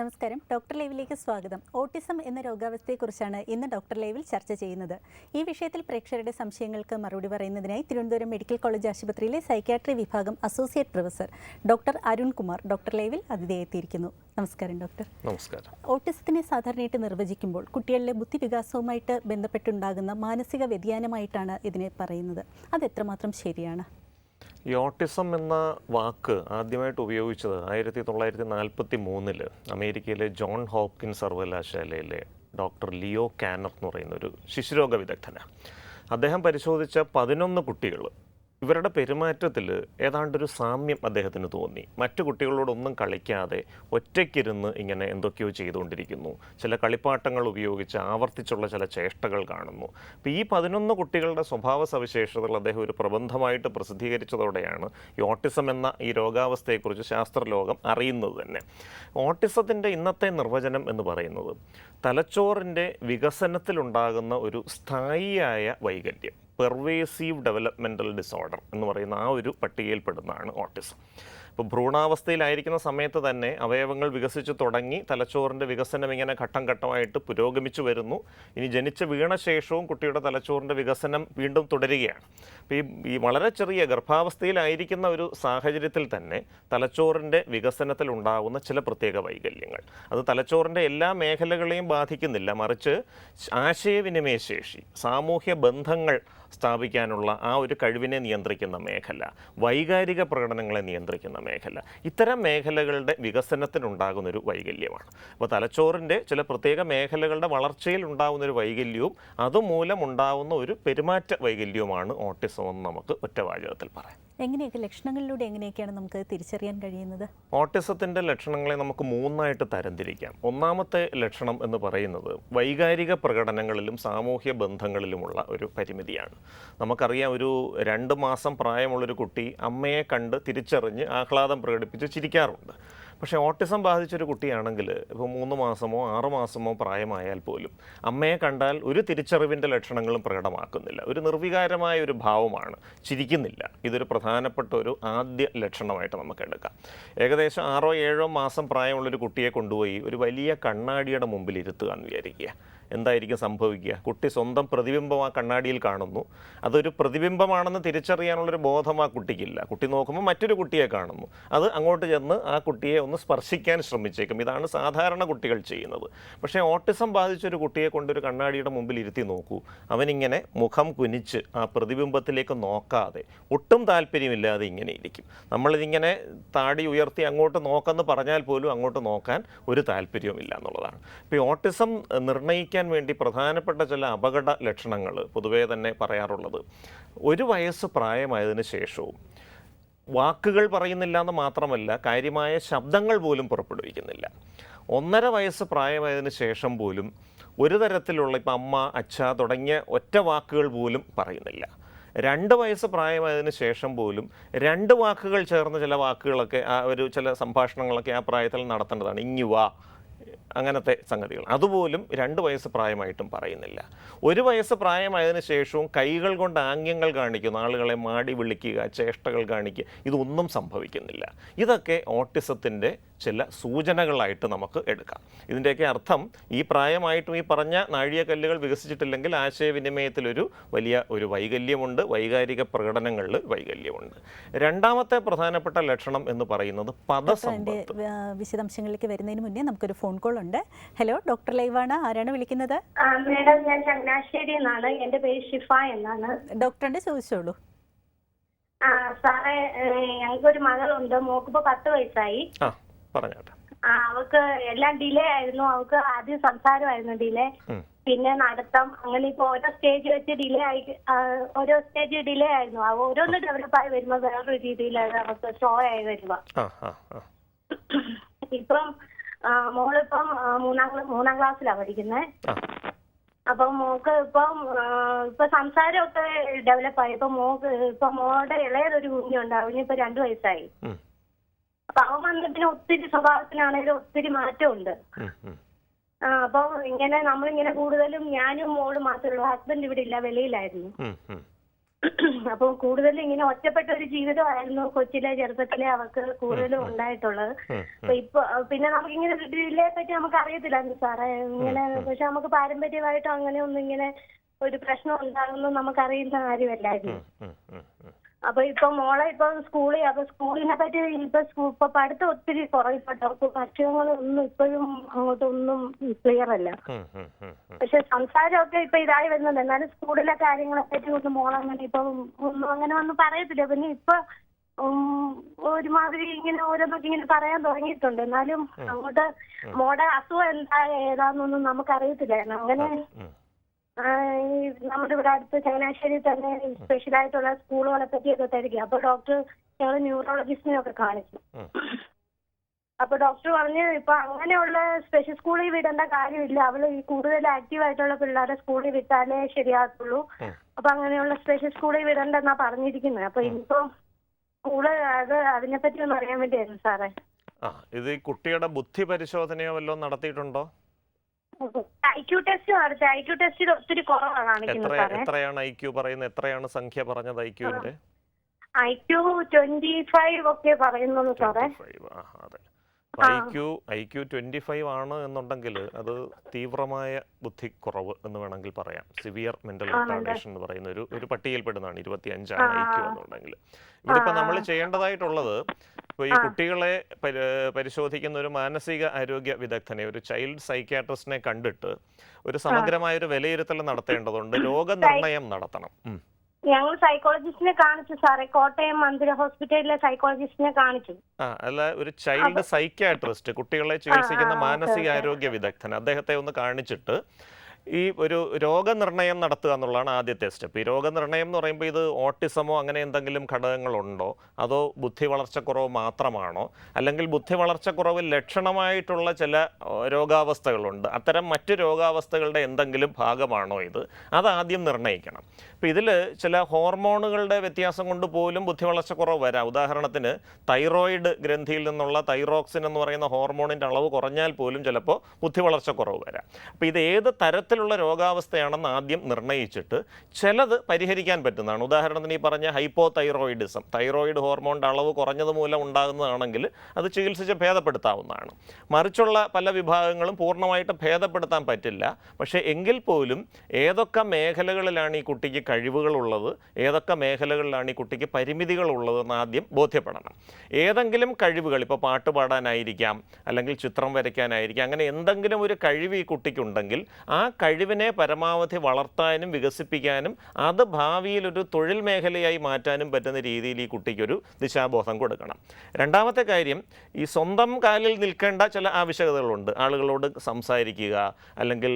നമസ്കാരം. ഡോക്ടർ ലൈവിലേക്ക് സ്വാഗതം. ഓട്ടിസം എന്ന രോഗാവസ്ഥയെക്കുറിച്ചാണ് ഇന്ന് ഡോക്ടർ ലൈവിൽ ചർച്ച ചെയ്യുന്നത്. ഈ വിഷയത്തിൽ പ്രേക്ഷകരുടെ സംശയങ്ങൾക്ക് മറുപടി പറയുന്നതിനായി തിരുവനന്തപുരം മെഡിക്കൽ കോളേജ് ആശുപത്രിയിലെ സൈക്യാട്രി വിഭാഗം associate professor doctor Arun Kumar doctor ലൈവിൽ അതിഥിയെത്തിയിരിക്കുന്നു. നമസ്കാരം ഡോക്ടർ. നമസ്കാരം. ഓട്ടിസത്തിനെ സാധാരണയായിട്ട് നിർവചിക്കുമ്പോൾ കുട്ടികളിലെ ബുദ്ധിവികാസവുമായിട്ട് ബന്ധപ്പെട്ടുണ്ടാകുന്ന മാനസിക വ്യതിയാനമായിട്ടാണ് ഇതിനെ പറയുന്നത്. അത് എത്രമാത്രം ശരിയാണ്? ഈ ഓട്ടിസം എന്ന വാക്ക് ആദ്യമായിട്ട് ഉപയോഗിച്ചത് 1943 അമേരിക്കയിലെ ജോൺ ഹോപ്കിൻസ് സർവകലാശാലയിലെ ഡോക്ടർ ലിയോ കാനർ എന്ന് പറയുന്ന ഒരു ശിശുരോഗ വിദഗ്ധനാണ്. അദ്ദേഹം പരിശോധിച്ച 11 കുട്ടികൾ, ഇവരുടെ പെരുമാറ്റത്തിൽ ഏതാണ്ടൊരു സാമ്യം അദ്ദേഹത്തിന് തോന്നി. മറ്റു കുട്ടികളോടൊന്നും കളിക്കാതെ ഒറ്റയ്ക്കിരുന്ന് ഇങ്ങനെ എന്തൊക്കെയോ ചെയ്തുകൊണ്ടിരിക്കുന്നു. ചില കളിപ്പാട്ടങ്ങൾ ഉപയോഗിച്ച് ആവർത്തിച്ചുള്ള ചില ചേഷ്ടകൾ കാണുന്നു. അപ്പോൾ ഈ 11 കുട്ടികളുടെ സ്വഭാവ സവിശേഷതകൾ അദ്ദേഹം ഒരു പ്രബന്ധമായിട്ട് പ്രസിദ്ധീകരിച്ചതോടെയാണ് ഈ ഓട്ടിസം എന്ന ഈ രോഗാവസ്ഥയെക്കുറിച്ച് ശാസ്ത്രലോകം അറിയുന്നത് തന്നെ. ഓട്ടിസത്തിൻ്റെ ഇന്നത്തെ നിർവചനം എന്ന് പറയുന്നത് തലച്ചോറിൻ്റെ വികസനത്തിലുണ്ടാകുന്ന ഒരു സ്ഥായിയായ വൈകല്യം, പെർവേസീവ് ഡെവലപ്മെൻ്റൽ ഡിസോർഡർ എന്ന് പറയുന്ന ആ ഒരു പട്ടികയിൽപ്പെടുന്നതാണ് ഓട്ടിസം. ഇപ്പോൾ ഭ്രൂണാവസ്ഥയിലായിരിക്കുന്ന സമയത്ത് തന്നെ അവയവങ്ങൾ വികസിച്ച് തുടങ്ങി തലച്ചോറിൻ്റെ വികസനം ഇങ്ങനെ ഘട്ടം ഘട്ടമായിട്ട് പുരോഗമിച്ചു വരുന്നു. ഇനി ജനിച്ച് വീണ ശേഷവും കുട്ടിയുടെ തലച്ചോറിൻ്റെ വികസനം വീണ്ടും തുടരുകയാണ്. അപ്പോൾ ഈ വളരെ ചെറിയ ഗർഭാവസ്ഥയിലായിരിക്കുന്ന ഒരു സാഹചര്യത്തിൽ തന്നെ തലച്ചോറിൻ്റെ വികസനത്തിൽ ഉണ്ടാകുന്ന ചില പ്രത്യേക വൈകല്യങ്ങൾ, അത് തലച്ചോറിൻ്റെ എല്ലാ മേഖലകളെയും ബാധിക്കുന്നില്ല, മറിച്ച് ആശയവിനിമയ ശേഷി, സാമൂഹ്യ ബന്ധങ്ങൾ സ്ഥാപിക്കാനുള്ള ആ ഒരു കഴിവിനെ നിയന്ത്രിക്കുന്ന മേഖല, വൈകാരിക പ്രകടനങ്ങളെ നിയന്ത്രിക്കുന്ന മേഖല, ഇത്തരം മേഖലകളുടെ വികസനത്തിനുണ്ടാകുന്നൊരു വൈകല്യമാണ്. അപ്പോൾ തലച്ചോറിൻ്റെ ചില പ്രത്യേക മേഖലകളുടെ വളർച്ചയിൽ ഉണ്ടാകുന്നൊരു വൈകല്യവും അതുമൂലം ഉണ്ടാകുന്ന ഒരു പെരുമാറ്റ വൈകല്യവുമാണ് ഓട്ടിസം എന്ന് നമുക്ക് ഒറ്റവാചകത്തിൽ പറയാം. എങ്ങനെയൊക്കെ ലക്ഷണങ്ങളിലൂടെ എങ്ങനെയൊക്കെയാണ് നമുക്ക് തിരിച്ചറിയാൻ കഴിയുന്നത്? ഓട്ടിസത്തിൻ്റെ ലക്ഷണങ്ങളെ നമുക്ക് 3ആയിട്ട് തരംതിരിക്കാം. ഒന്നാമത്തെ ലക്ഷണം എന്ന് പറയുന്നത് വൈകാരിക പ്രകടനങ്ങളിലും സാമൂഹ്യ ബന്ധങ്ങളിലുമുള്ള ഒരു പരിമിതിയാണ്. നമുക്കറിയാം, ഒരു 2 മാസം പ്രായമുള്ളൊരു കുട്ടി അമ്മയെ കണ്ട് തിരിച്ചറിഞ്ഞ് ആഹ്ലാദം പ്രകടിപ്പിച്ച് ചിരിക്കാറുണ്ട്. പക്ഷേ ഓട്ടിസം ബാധിച്ചൊരു കുട്ടിയാണെങ്കിൽ ഇപ്പോൾ 3 മാസമോ 6 മാസമോ പ്രായമായാൽ പോലും അമ്മയെ കണ്ടാൽ ഒരു തിരിച്ചറിവിൻ്റെ ലക്ഷണങ്ങളും പ്രകടമാക്കുന്നില്ല. ഒരു നിർവികാരമായ ഒരു ഭാവമാണ്, ചിരിക്കുന്നില്ല. ഇതൊരു പ്രധാനപ്പെട്ട ഒരു ആദ്യ ലക്ഷണമായിട്ട് നമുക്ക് എടുക്കാം. ഏകദേശം 6-7 മാസം പ്രായമുള്ളൊരു കുട്ടിയെ കൊണ്ടുപോയി ഒരു വലിയ കണ്ണാടിയുടെ മുമ്പിൽ ഇരുത്തുക എന്ന് വിചാരിക്കുക. എന്തായിരിക്കും സംഭവിക്കുക? കുട്ടി സ്വന്തം പ്രതിബിംബം ആ കണ്ണാടിയിൽ കാണുന്നു. അതൊരു പ്രതിബിംബമാണെന്ന് തിരിച്ചറിയാനുള്ളൊരു ബോധം ആ കുട്ടിക്കില്ല. കുട്ടി നോക്കുമ്പോൾ മറ്റൊരു കുട്ടിയെ കാണുന്നു. അത് അങ്ങോട്ട് ചെന്ന് ആ കുട്ടിയെ ഒന്ന് സ്പർശിക്കാൻ ശ്രമിച്ചേക്കും. ഇതാണ് സാധാരണ കുട്ടികൾ ചെയ്യുന്നത്. പക്ഷേ ഓട്ടിസം ബാധിച്ചൊരു കുട്ടിയെ കൊണ്ടൊരു കണ്ണാടിയുടെ മുമ്പിൽ ഇരുത്തി നോക്കൂ. അവനിങ്ങനെ മുഖം കുനിച്ച് ആ പ്രതിബിംബത്തിലേക്ക് നോക്കാതെ ഒട്ടും താല്പര്യമില്ലാതെ ഇങ്ങനെ ഇരിക്കും. നമ്മളിതിങ്ങനെ താടി ഉയർത്തി അങ്ങോട്ട് നോക്കെന്ന് പറഞ്ഞാൽ പോലും അങ്ങോട്ട് നോക്കാൻ ഒരു താല്പര്യവുമില്ല എന്നുള്ളതാണ്. ഇപ്പോൾ ഈ ഓട്ടിസം നിർണ്ണയിക്കാൻ വേണ്ടി പ്രധാനപ്പെട്ട ചില അപകട ലക്ഷണങ്ങൾ പൊതുവേ തന്നെ പറയാറുള്ളത്, 1 വയസ്സ് പ്രായമായതിനു ശേഷവും വാക്കുകൾ പറയുന്നില്ല എന്ന് മാത്രമല്ല, കാര്യമായ ശബ്ദങ്ങൾ പോലും പുറപ്പെടുവിക്കുന്നില്ല. 1.5 വയസ്സ് പ്രായമായതിനു ശേഷം പോലും ഒരു തരത്തിലുള്ള ഇപ്പം അമ്മ, അച്ഛ തുടങ്ങിയ ഒറ്റ വാക്കുകൾ പോലും പറയുന്നില്ല. 2 വയസ്സ് പ്രായമായതിനു ശേഷം പോലും 2 വാക്കുകൾ ചേർന്ന ചില വാക്കുകളൊക്കെ, ആ ഒരു ചില സംഭാഷണങ്ങളൊക്കെ ആ പ്രായത്തിൽ നടത്തേണ്ടതാണ്. ഇങ്ങു വാ, അങ്ങനത്തെ സംഗതികൾ അതുപോലും 2 വയസ്സ് പ്രായമായിട്ടും പറയുന്നില്ല. 1 വയസ്സ് പ്രായമായതിനു ശേഷവും കൈകൾ കൊണ്ട് ആംഗ്യങ്ങൾ കാണിക്കുന്നു, ആളുകളെ മാടി വിളിക്കുക, ചേഷ്ടകൾ കാണിക്കുക, ഇതൊന്നും സംഭവിക്കുന്നില്ല. ഇതൊക്കെ ഓട്ടിസത്തിൻ്റെ ചില സൂചനകളായിട്ട് നമുക്ക് എടുക്കാം. ഇതിൻ്റെയൊക്കെ അർത്ഥം ഈ പ്രായമായിട്ടും ഈ പറഞ്ഞ നാഴികക്കല്ലുകൾ വികസിച്ചിട്ടില്ലെങ്കിൽ ആശയവിനിമയത്തിലൊരു വലിയ ഒരു വൈകല്യമുണ്ട്, വൈകാരിക പ്രകടനങ്ങളിൽ വൈകല്യമുണ്ട്. രണ്ടാമത്തെ പ്രധാനപ്പെട്ട ലക്ഷണം എന്ന് പറയുന്നത് പദസമ്പത്ത്. വിശദാംശങ്ങളിലേക്ക് വരുന്നതിന് മുന്നേ നമുക്കൊരു ഫോൺ കോൾ ഉണ്ട്. ഹലോ, ഡോക്ടർ ലൈവാണ്. ആരാണ് വിളിക്കുന്നത്? മേഡം, ഞാൻ ചങ്ങനാശ്ശേരി എന്നാണ്. എൻ്റെ പേര് ഷിഫ എന്നാണ്. ഡോക്ടറിന്റെ ചോദിച്ചോളൂ. സാറേ, ഞങ്ങൾക്കൊരു മകളുണ്ട്. മോക്കിപ്പോ 10 വയസ്സായി. അവൾക്ക് എല്ലാം ഡിലേ ആയിരുന്നു. അവൾക്ക് ആദ്യം സംസാരമായിരുന്നു ഡിലേ, പിന്നെ നടത്തം, അങ്ങനെ ഇപ്പൊ ഓരോ സ്റ്റേജ് വെച്ച് ഡിലേ ആയി, ഓരോ സ്റ്റേജ് ഡിലേ ആയിരുന്നു. ഓരോന്ന് ഡെവലപ്പായി വരുമ്പോ വേറൊരു രീതിയിലാണ് അവർക്ക് ഷോ ആയി വരുക. ഇപ്പം മോളിപ്പം മൂന്നാം ക്ലാസ്സിലാണ് പഠിക്കുന്നത്. അപ്പം മോക്ക് ഇപ്പൊ സംസാരമൊക്കെ ഡെവലപ്പായി. ഇപ്പൊ മോളുടെ ഇളയതൊരു കുഞ്ഞുണ്ട്, അവനിപ്പോ 2 വയസ്സായി. അപ്പൊ അവൻ വന്നതിന് ഒത്തിരി സ്വഭാവത്തിനാണെങ്കിലും ഒത്തിരി മാറ്റമുണ്ട്. അപ്പൊ നമ്മളിങ്ങനെ കൂടുതലും ഞാനും മോള് മാത്രമേ ഉള്ളൂ. ഹസ്ബൻഡ് ഇവിടെ ഇല്ല, വെളിയിലായിരുന്നു. അപ്പൊ കൂടുതലും ഇങ്ങനെ ഒറ്റപ്പെട്ട ഒരു ജീവിതമായിരുന്നു കൊച്ചിലെ ചെറുപ്പത്തിലെ അവർക്ക് കൂടുതലും ഉണ്ടായിട്ടുള്ളത്. അപ്പൊ ഇപ്പൊ പിന്നെ നമുക്കിങ്ങനെ ഡിലേ പറ്റി നമുക്ക് അറിയത്തില്ലായിരുന്നു സാറേ ഇങ്ങനെ. പക്ഷെ നമുക്ക് പാരമ്പര്യമായിട്ടും അങ്ങനെ ഒന്നും ഇങ്ങനെ ഒരു പ്രശ്നം ഉണ്ടാകുന്നു നമുക്കറിയുന്ന കാര്യമല്ലായിരുന്നു. അപ്പൊ ഇപ്പൊ മോളെ ഇപ്പൊ സ്കൂളിനെ പറ്റി ഇപ്പൊ പഠിത്തം ഒത്തിരി കുറയിപ്പെട്ടു. ഭക്ഷണങ്ങളൊന്നും ഇപ്പോഴും അങ്ങോട്ടൊന്നും ക്ലിയർ അല്ല. പക്ഷെ സംസാരമൊക്കെ ഇപ്പൊ ഇതായി വരുന്നുണ്ട്. എന്നാലും സ്കൂളിലെ കാര്യങ്ങളെ പറ്റി ഒന്നും മോളങ്ങനെ ഇപ്പൊ ഒന്നും അങ്ങനെ ഒന്നും പറയത്തില്ല. പിന്നെ ഇപ്പൊ ഒരുമാതിരി ഇങ്ങനെ ഓരോന്നൊക്കെ ഇങ്ങനെ പറയാൻ തുടങ്ങിയിട്ടുണ്ട്. എന്നാലും അങ്ങോട്ട് മോടെ അസുഖം എന്താ ഏതാന്നൊന്നും നമുക്കറിയത്തില്ലായിരുന്നു. അങ്ങനെ നമ്മുടെ ഇവിടെ അടുത്ത് ചങ്ങനാശ്ശേരി തന്നെ സ്പെഷ്യലായിട്ടുള്ള സ്കൂളുകളെ പറ്റിയൊക്കെ തിരക്കി. അപ്പൊ ഡോക്ടർ ഞങ്ങൾ ന്യൂറോളജിസ്റ്റിനെയൊക്കെ കാണിച്ചു. അപ്പൊ ഡോക്ടർ പറഞ്ഞു ഇപ്പൊ അങ്ങനെയുള്ള സ്പെഷ്യൽ സ്കൂളിൽ വിടേണ്ട കാര്യമില്ല, അവള് ഈ കൂടുതൽ ആക്റ്റീവായിട്ടുള്ള പിള്ളേരെ സ്കൂളിൽ വിട്ടാലേ ശരിയാകത്തുള്ളൂ. അപ്പൊ അങ്ങനെയുള്ള സ്പെഷ്യൽ സ്കൂളിൽ വിടണ്ടെന്നാ പറഞ്ഞിരിക്കുന്നത്. അപ്പൊ ഇനിയിപ്പോ സ്കൂള് അതിനെപ്പറ്റി ഒന്ന് അറിയാൻ വേണ്ടിയായിരുന്നു സാറേ. ഇത് ഈ കുട്ടിയുടെ ബുദ്ധി പരിശോധനയോ വല്ലതും നടത്തിയിട്ടുണ്ടോ? IQ ടെസ്റ്റ് നടത്തി. IQ ടെസ്റ്റിൽ ഒത്തിരി കുറവാണ് കാണിക്കുന്നത് സാറേ. എത്രയാണ് IQ പറയുന്നത്? എത്രയാണ് സംഖ്യ പറഞ്ഞത് IQ-ന്റെ? IQ 25 ഒക്കെ പറയുന്നത് സാറേ. IQ 25 ആണ് എന്നുണ്ടെങ്കിൽ അത് തീവ്രമായ ബുദ്ധിക്കുറവ് എന്ന് വേണമെങ്കിൽ പറയാം. സിവിയർ മെന്റൽ റിട്ടാർഡേഷൻ എന്ന് പറയുന്ന ഒരു പട്ടികയിൽപ്പെടുന്നതാണ്. 25 ആണ് IQ എന്നുണ്ടെങ്കിൽ. ഇവിടെ ഇപ്പൊ നമ്മൾ ചെയ്യേണ്ടതായിട്ടുള്ളത് ഇപ്പോൾ ഈ കുട്ടികളെ പരിശോധിക്കുന്ന ഒരു മാനസിക ആരോഗ്യ വിദഗ്ധനെ, ഒരു ചൈൽഡ് സൈക്യാട്രിസ്റ്റിനെ കണ്ടിട്ട് ഒരു സമഗ്രമായ ഒരു വിലയിരുത്തൽ നടത്തേണ്ടതുണ്ട്. രോഗനിർണയം നടത്തണം. ഞങ്ങൾ സൈക്കോളജിസ്റ്റിനെ കാണിച്ചു സാറേ. കോട്ടയം മന്ദിര ഹോസ്പിറ്റലിലെ സൈക്കോളജിസ്റ്റിനെ കാണിച്ചു. അല്ല, ഒരു ചൈൽഡ് സൈക്യാട്രിസ്റ്റ്, കുട്ടികളെ ചികിത്സിക്കുന്ന മാനസികാരോഗ്യ വിദഗ്ധൻ, അദ്ദേഹത്തെ ഒന്ന് കാണിച്ചിട്ട് ഈ ഒരു രോഗനിർണയം നടത്തുക എന്നുള്ളതാണ് ആദ്യത്തെ സ്റ്റെപ്പ്. ഈ രോഗനിർണയം എന്ന് പറയുമ്പോൾ ഇത് ഓട്ടിസമോ അങ്ങനെ എന്തെങ്കിലും ഘടകങ്ങളുണ്ടോ, അതോ ബുദ്ധി വളർച്ചക്കുറവ് മാത്രമാണോ, അല്ലെങ്കിൽ ബുദ്ധി വളർച്ചക്കുറവിൽ ലക്ഷണമായിട്ടുള്ള ചില രോഗാവസ്ഥകളുണ്ട്, അത്തരം മറ്റ് രോഗാവസ്ഥകളുടെ എന്തെങ്കിലും ഭാഗമാണോ ഇത്, അതാദ്യം നിർണ്ണയിക്കണം. അപ്പോൾ ഇതിൽ ചില ഹോർമോണുകളുടെ വ്യത്യാസം കൊണ്ട് പോലും ബുദ്ധി വളർച്ചക്കുറവ് വരാം. ഉദാഹരണത്തിന് തൈറോയിഡ് ഗ്രന്ഥിയിൽ നിന്നുള്ള തൈറോക്സിൻ എന്ന് പറയുന്ന ഹോർമോണിൻ്റെ അളവ് കുറഞ്ഞാൽ പോലും ചിലപ്പോൾ ബുദ്ധി വളർച്ചക്കുറവ് വരാം. അപ്പോൾ ഇത് ഏത് തരത്തിലുള്ള രോഗാവസ്ഥയാണെന്ന് ആദ്യം നിർണ്ണയിച്ചിട്ട് ചിലത് പരിഹരിക്കാൻ പറ്റുന്നതാണ്. ഉദാഹരണത്തിന് ഈ പറഞ്ഞ ഹൈപ്പോതൈറോയിഡിസം, തൈറോയിഡ് ഹോർമോണിൻ്റെ അളവ് കുറഞ്ഞത് മൂലം ഉണ്ടാകുന്നതാണെങ്കിൽ അത് ചികിത്സിച്ച് ഭേദപ്പെടുത്താവുന്നതാണ്. മറിച്ചുള്ള പല വിഭാഗങ്ങളും പൂർണ്ണമായിട്ട് ഭേദപ്പെടുത്താൻ പറ്റില്ല. പക്ഷേ എങ്കിൽ പോലും ഏതൊക്കെ മേഖലകളിലാണ് ഈ കുട്ടിക്ക് കഴിവുകളുള്ളത്, ഏതൊക്കെ മേഖലകളിലാണ് ഈ കുട്ടിക്ക് പരിമിതികളുള്ളതെന്ന് ആദ്യം ബോധ്യപ്പെടണം. ഏതെങ്കിലും കഴിവുകൾ, ഇപ്പോൾ പാട്ട് പാടാനായിരിക്കാം, അല്ലെങ്കിൽ ചിത്രം വരയ്ക്കാനായിരിക്കാം, അങ്ങനെ എന്തെങ്കിലും ഒരു കഴിവ് ഈ കുട്ടിക്കുണ്ടെങ്കിൽ ആ കഴിവിനെ പരമാവധി വളർത്താനും വികസിപ്പിക്കാനും അത് ഭാവിയിൽ ഒരു തൊഴിൽ മേഖലയായി മാറ്റാനും പറ്റുന്ന രീതിയിൽ ഈ കുട്ടിക്കൊരു ദിശാബോധം കൊടുക്കണം. രണ്ടാമത്തെ കാര്യം, ഈ സ്വന്തം കാലിൽ നിൽക്കേണ്ട ചില ആവശ്യകതകളുണ്ട്. ആളുകളോട് സംസാരിക്കുക, അല്ലെങ്കിൽ